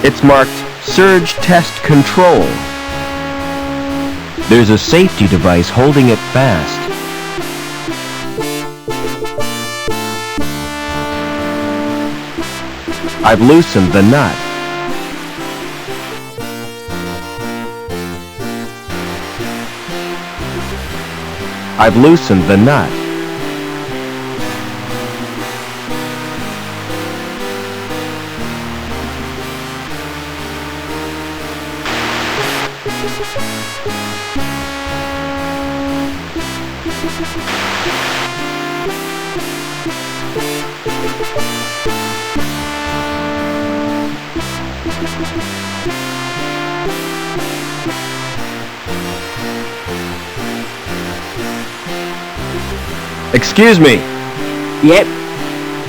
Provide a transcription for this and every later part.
It's marked Surge Test Control. There's a safety device holding it fast. I've loosened the nut. I've loosened the nut. Excuse me. Yep.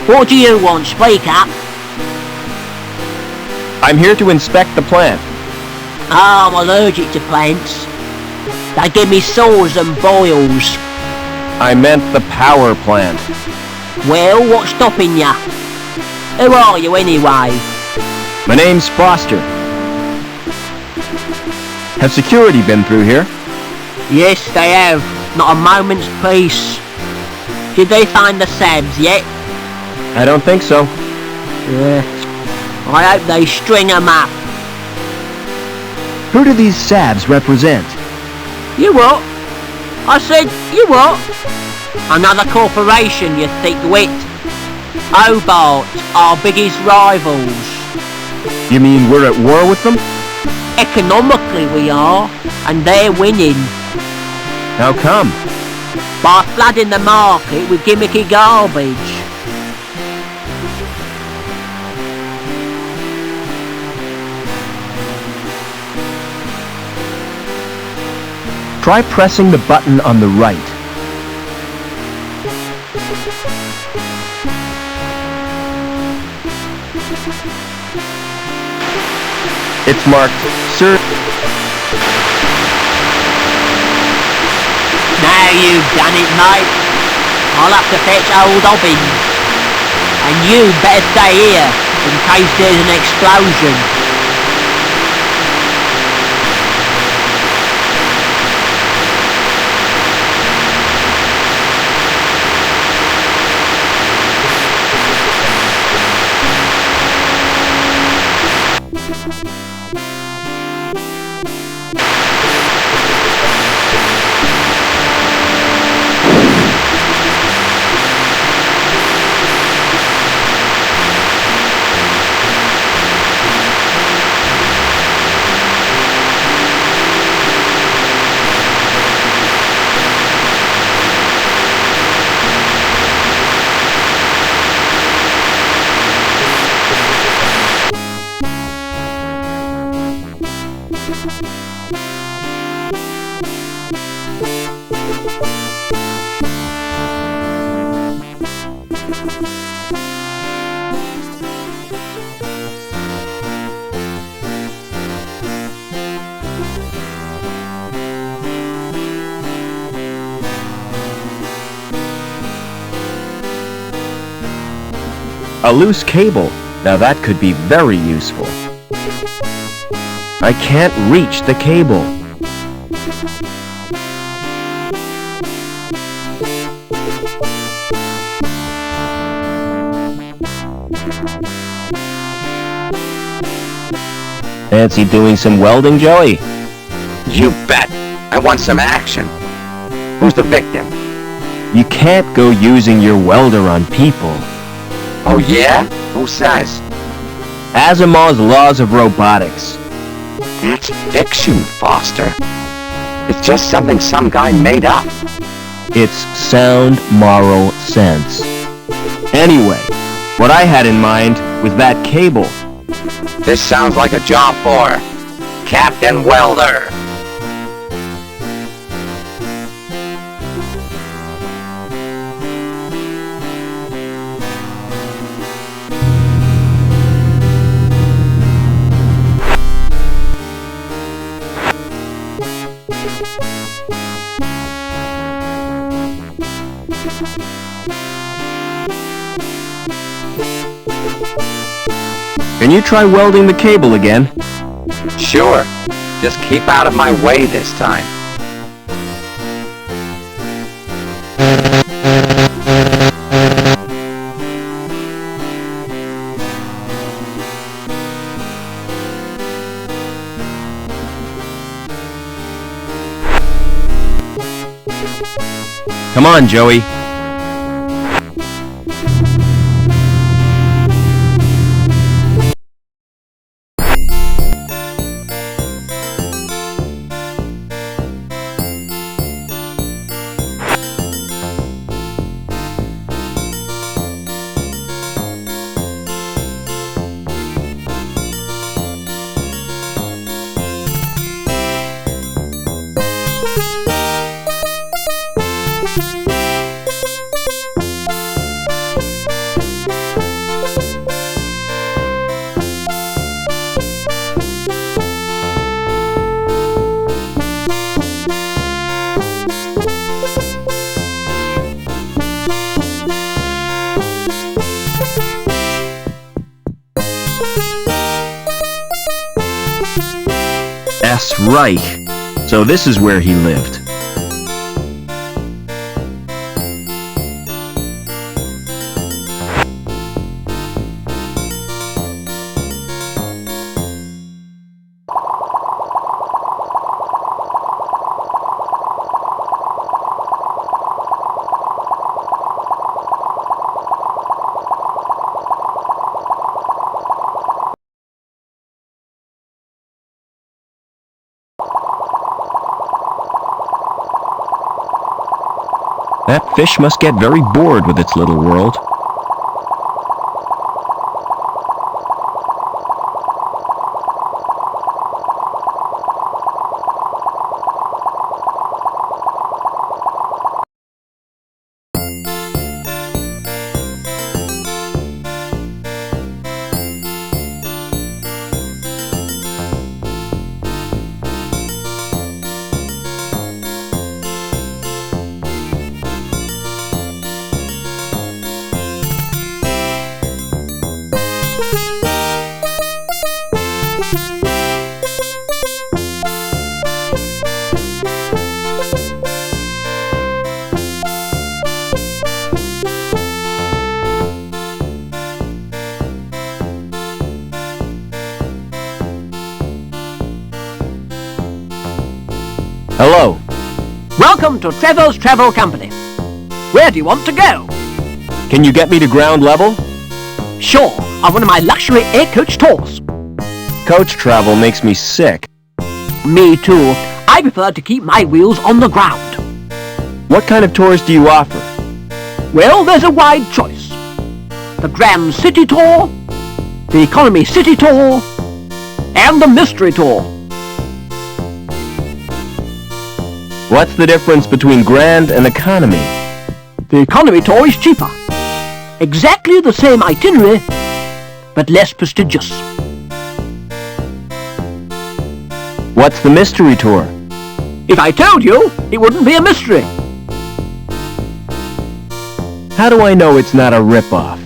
What do you want? Speak up. I'm here to inspect the plant. Oh, I'm allergic to plants. They give me sores and boils. I meant the power plant. Well, what's stopping ya? Who are you anyway? My name's Foster. Has security been through here? Yes, they have. Not a moment's peace. Did they find the sabs yet? I don't think so. Yeah. I hope they string them up. Who do these sabs represent? You what? I said, you what? Another corporation, you thick-wit. Hobart, our biggest rivals. You mean we're at war with them? Economically we are, and they're winning. How come? By flooding the market with gimmicky garbage. Try pressing the button on the right. It's marked, Sir. Now you've done it, mate. I'll have to fetch old Hobbins. And you better stay here in case there's an explosion. A loose cable. Now that could be very useful. I can't reach the cable. Fancy doing some welding, Joey? You bet. I want some action. Who's the victim? You can't go using your welder on people. Oh yeah? Who says? Asimov's laws of robotics. That's fiction, Foster. It's just something some guy made up. It's sound moral sense. Anyway, what I had in mind was that cable. This sounds like a job for Captain Welder. Can you try welding the cable again? Sure. Just keep out of my way this time. Come on, Joey. S. Reich. So this is where he lived. That fish must get very bored with its little world. Hello. Welcome to Trevor's Travel Company. Where do you want to go? Can you get me to ground level? Sure, on one of my luxury air coach tours. Coach travel makes me sick. Me too. I prefer to keep my wheels on the ground. What kind of tours do you offer? Well, there's a wide choice. The Grand City Tour, the Economy City Tour, and the Mystery Tour. What's the difference between grand and economy? The Economy Tour is cheaper. Exactly the same itinerary, but less prestigious. What's the mystery tour? If I told you, it wouldn't be a mystery. How do I know it's not a rip-off?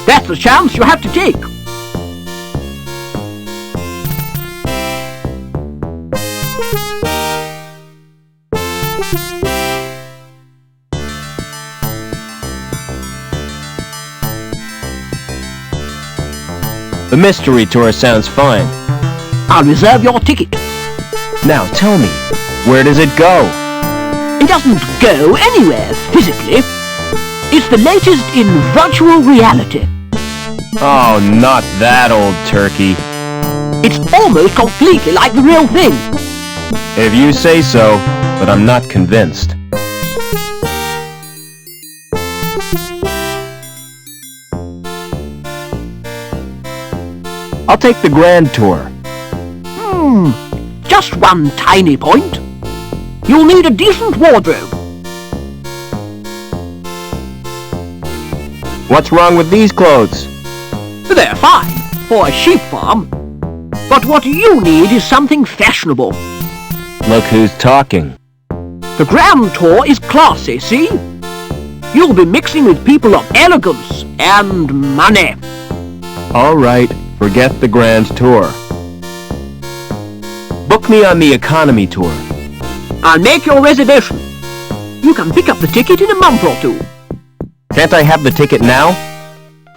That's the chance you have to take. The mystery tour sounds fine. I'll reserve your ticket. Now tell me, where does it go? It doesn't go anywhere physically. It's the latest in virtual reality. Oh, not that old turkey. It's almost completely like the real thing. If you say so, but I'm not convinced. I'll take the grand tour. Just one tiny point. You'll need a decent wardrobe. What's wrong with these clothes? They're fine for a sheep farm. But what you need is something fashionable. Look who's talking. The grand tour is classy, see? You'll be mixing with people of elegance and money. All right, forget the grand tour. Book me on the economy tour. I'll make your reservation. You can pick up the ticket in a month or two. Can't I have the ticket now?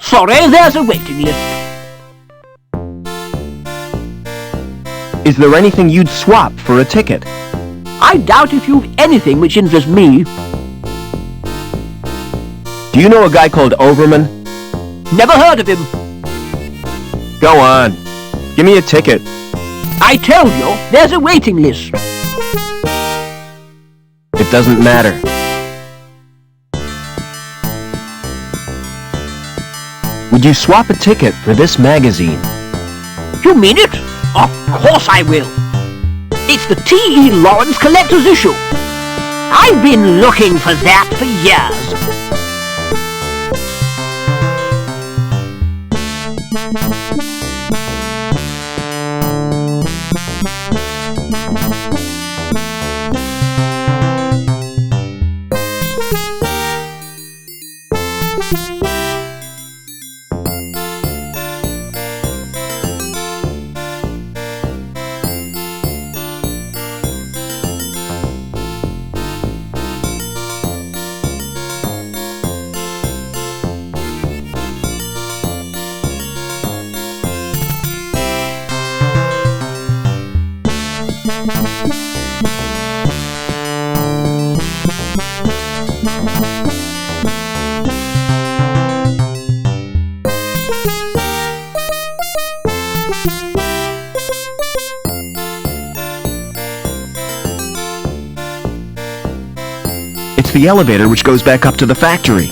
Sorry, there's a waiting list. Is there anything you'd swap for a ticket? I doubt if you've anything which interests me. Do you know a guy called Overman? Never heard of him. Go on. Give me a ticket. I tell you, there's a waiting list. It doesn't matter. Would you swap a ticket for this magazine? You mean it? Of course I will. It's the T.E. Lawrence Collector's Issue. I've been looking for that for years. It's the elevator which goes back up to the factory.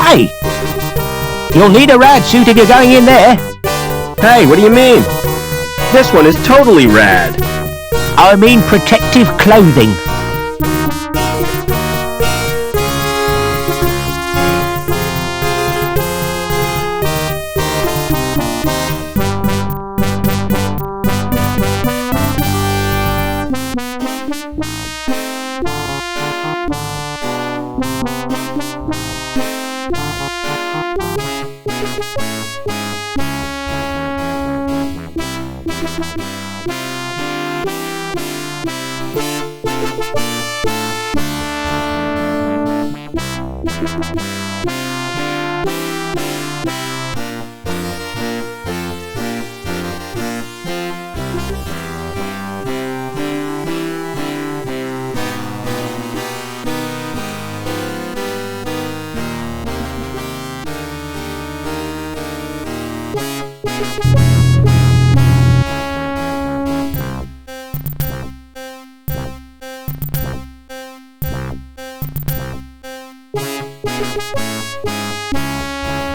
Hey! You'll need a rad suit if you're going in there. Hey, what do you mean? This one is totally rad. I mean protective clothing.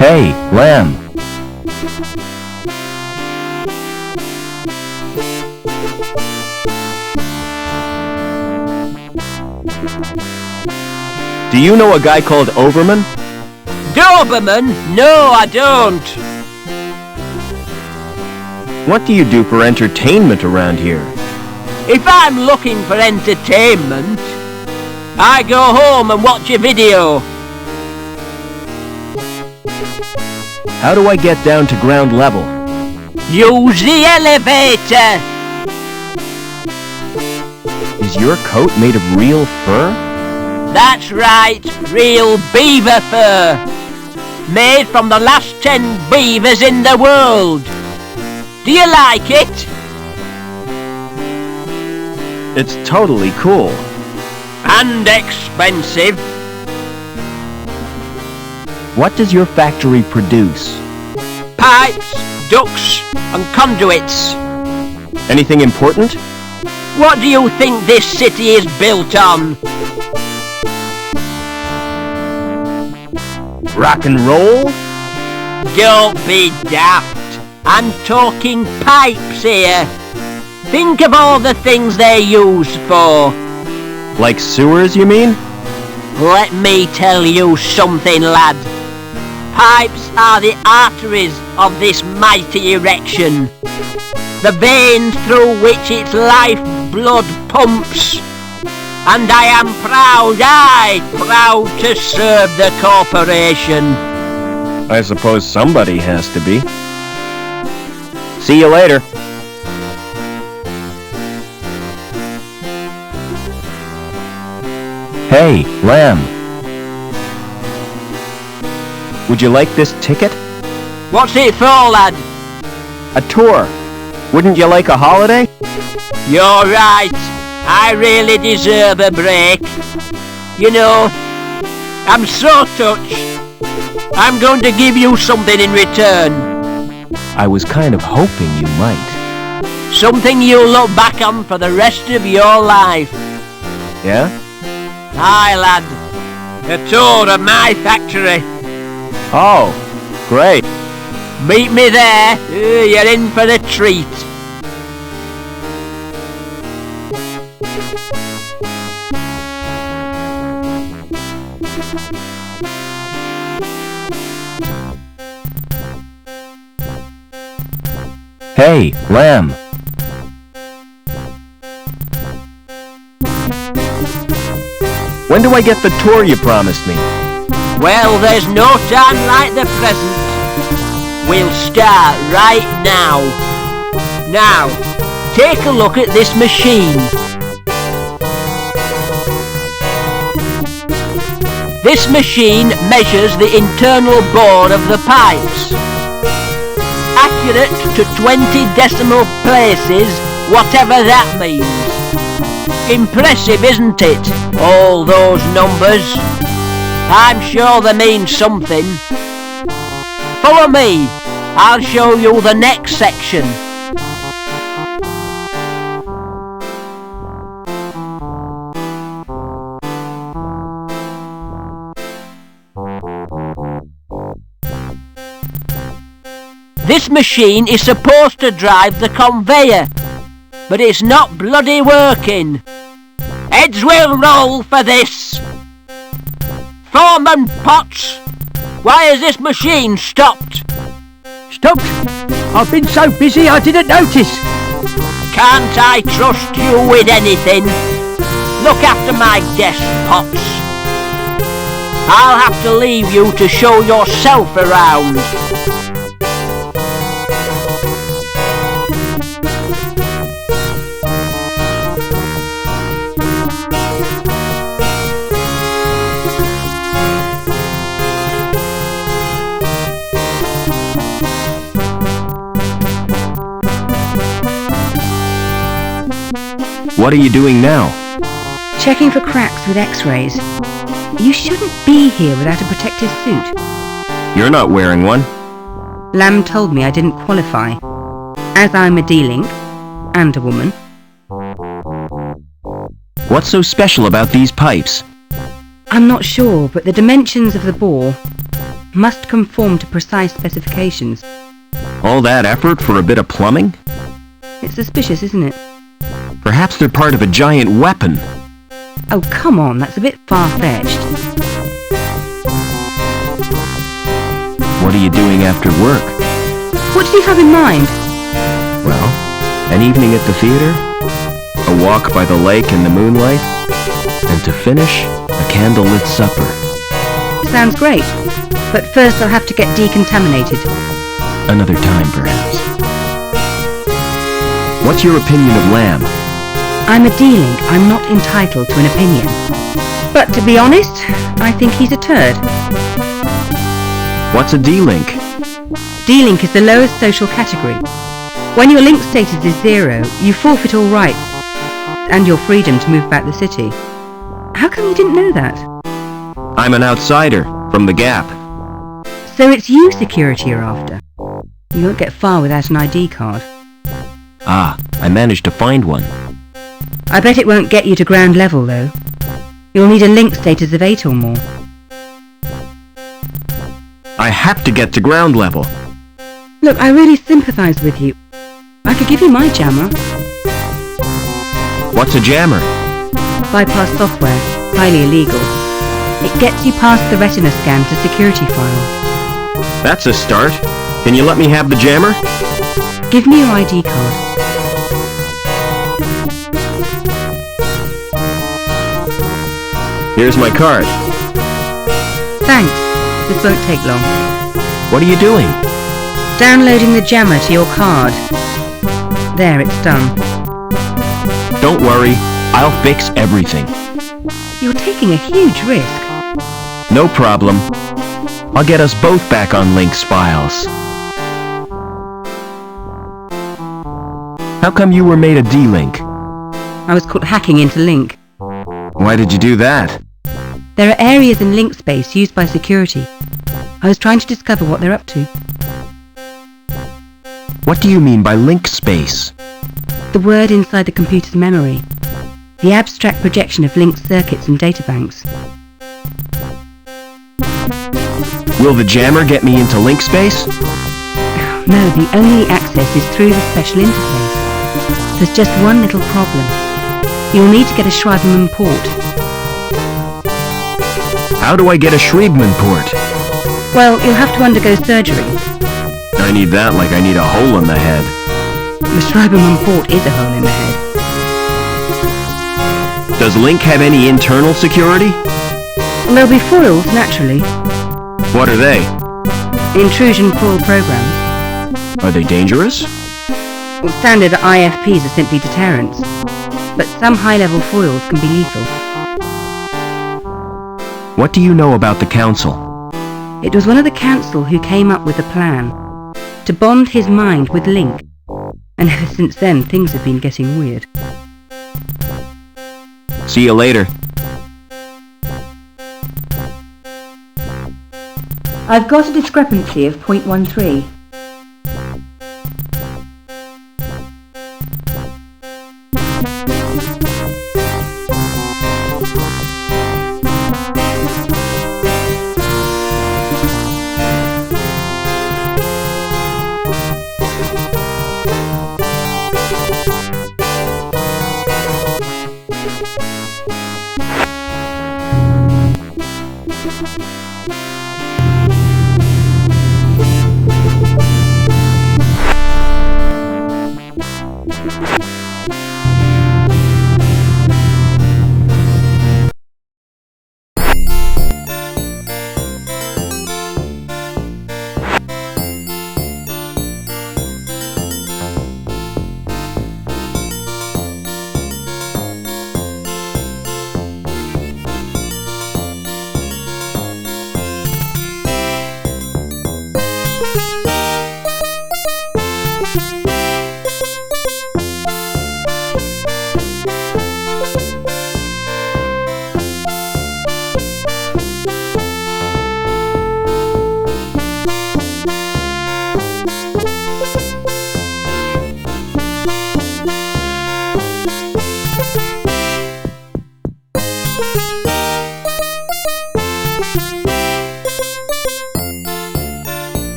Hey, Lamb. Do you know a guy called Overman? Doberman? No, I don't. What do you do for entertainment around here? If I'm looking for entertainment, I go home and watch a video. How do I get down to ground level? Use the elevator! Is your coat made of real fur? That's right, real beaver fur. Made from the last 10 beavers in the world. Do you like it? It's totally cool. And expensive. What does your factory produce? Pipes, ducts and conduits. Anything important? What do you think this city is built on? Rock and roll? Don't be daft. I'm talking pipes here. Think of all the things they're used for. Like sewers, you mean? Let me tell you something, lad. Pipes are the arteries of this mighty erection. The veins through which its lifeblood pumps. And I am proud to serve the corporation. I suppose somebody has to be. See you later. Hey, Lamb. Would you like this ticket? What's it for, lad? A tour. Wouldn't you like a holiday? You're right. I really deserve a break. You know, I'm so touched. I'm going to give you something in return. I was kind of hoping you might. Something you'll look back on for the rest of your life. Yeah? Aye, lad. A tour of my factory. Oh, great. Meet me there. You're in for a treat. Hey, Lamb. When do I get the tour you promised me? Well, there's no time like the present. We'll start right now. Now, take a look at this machine. This machine measures the internal bore of the pipes. Accurate to 20 decimal places, whatever that means. Impressive, isn't it? All those numbers. I'm sure they mean something. Follow me. I'll show you the next section. This machine is supposed to drive the conveyor, but it's not bloody working. Heads will roll for this. Foreman Potts, why has this machine stopped? Stopped? I've been so busy I didn't notice. Can't I trust you with anything? Look after my desk, Potts. I'll have to leave you to show yourself around. What are you doing now? Checking for cracks with x-rays. You shouldn't be here without a protective suit. You're not wearing one. Lamb told me I didn't qualify, as I'm a D-link and a woman. What's so special about these pipes? I'm not sure, but the dimensions of the bore must conform to precise specifications. All that effort for a bit of plumbing? It's suspicious, isn't it? Perhaps they're part of a giant weapon. Oh, come on, that's a bit far-fetched. What are you doing after work? What do you have in mind? Well, an evening at the theater, a walk by the lake in the moonlight, and to finish, a candlelit supper. Sounds great, but first I'll have to get decontaminated. Another time, perhaps. What's your opinion of Lamb? I'm a D-Link. I'm not entitled to an opinion. But to be honest, I think he's a turd. What's a D-Link? D-Link is the lowest social category. When your link status is 0, you forfeit all rights and your freedom to move about the city. How come you didn't know that? I'm an outsider, from the Gap. So it's you security are after. You won't get far without an ID card. Ah, I managed to find one. I bet it won't get you to ground level though. You'll need a link status of 8 or more. I have to get to ground level. Look, I really sympathise with you. I could give you my jammer. What's a jammer? Bypass software. Highly illegal. It gets you past the retina scan to security files. That's a start. Can you let me have the jammer? Give me your ID card. Here's my card. Thanks. This won't take long. What are you doing? Downloading the jammer to your card. There, it's done. Don't worry, I'll fix everything. You're taking a huge risk. No problem. I'll get us both back on Link's files. How come you were made a D-Link? I was caught hacking into Link. Why did you do that? There are areas in Link space used by security. I was trying to discover what they're up to. What do you mean by link space? The word inside the computer's memory. The abstract projection of linked circuits and databanks. Will the jammer get me into link space? No, the only access is through the special interface. There's just one little problem. You'll need to get a Schreiberman port. How do I get a Schreiberman port? Well, you'll have to undergo surgery. I need that like I need a hole in the head. The Schreiberman port is a hole in the head. Does Link have any internal security? There'll be foils, naturally. What are they? Intrusion foil programs. Are they dangerous? Standard IFPs are simply deterrents, but some high-level foils can be lethal. What do you know about the Council? It was one of the Council who came up with the plan to bond his mind with Link, and ever since then things have been getting weird. See you later. I've got a discrepancy of 0.13.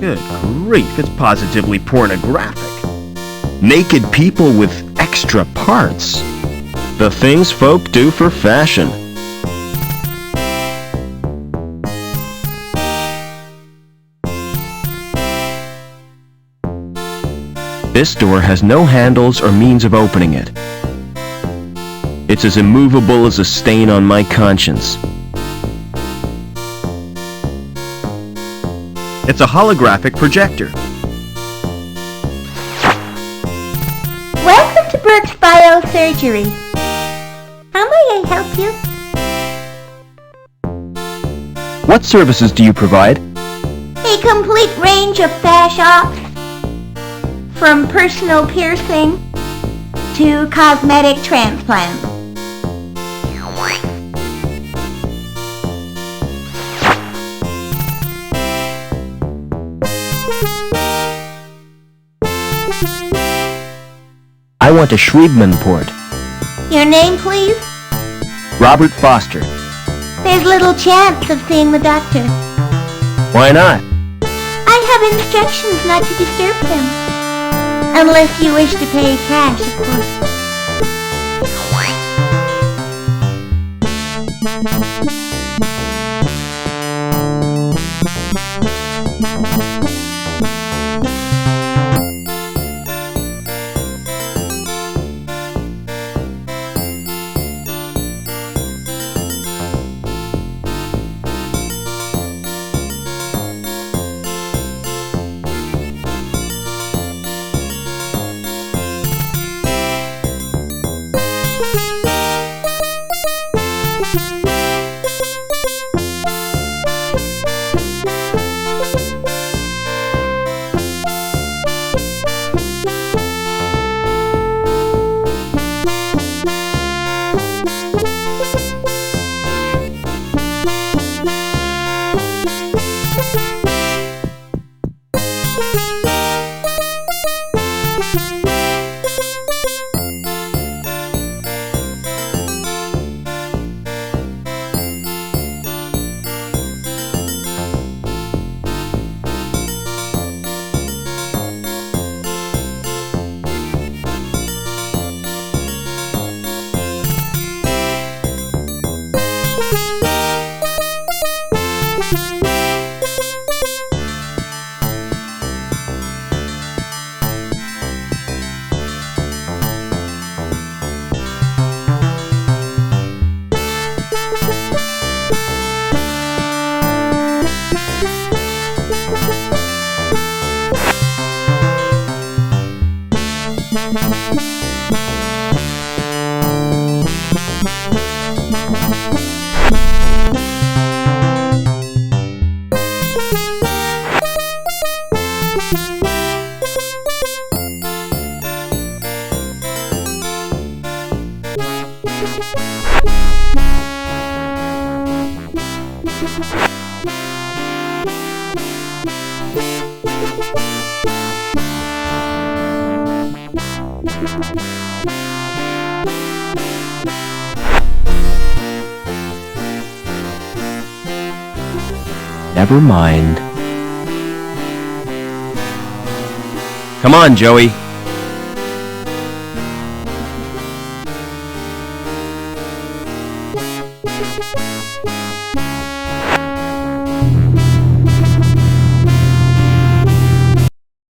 Good grief, it's positively pornographic. Naked people with extra parts. The things folk do for fashion. This door has no handles or means of opening it. It's as immovable as a stain on my conscience. It's a holographic projector. Welcome to Brooks Biosurgery. How may I help you? What services do you provide? A complete range of fash ops, from personal piercing to cosmetic transplants. I want a Schriebman port. Your name, please? Robert Foster. There's little chance of seeing the doctor. Why not? I have instructions not to disturb him. Unless you wish to pay cash, of course. Never mind. Come on, Joey.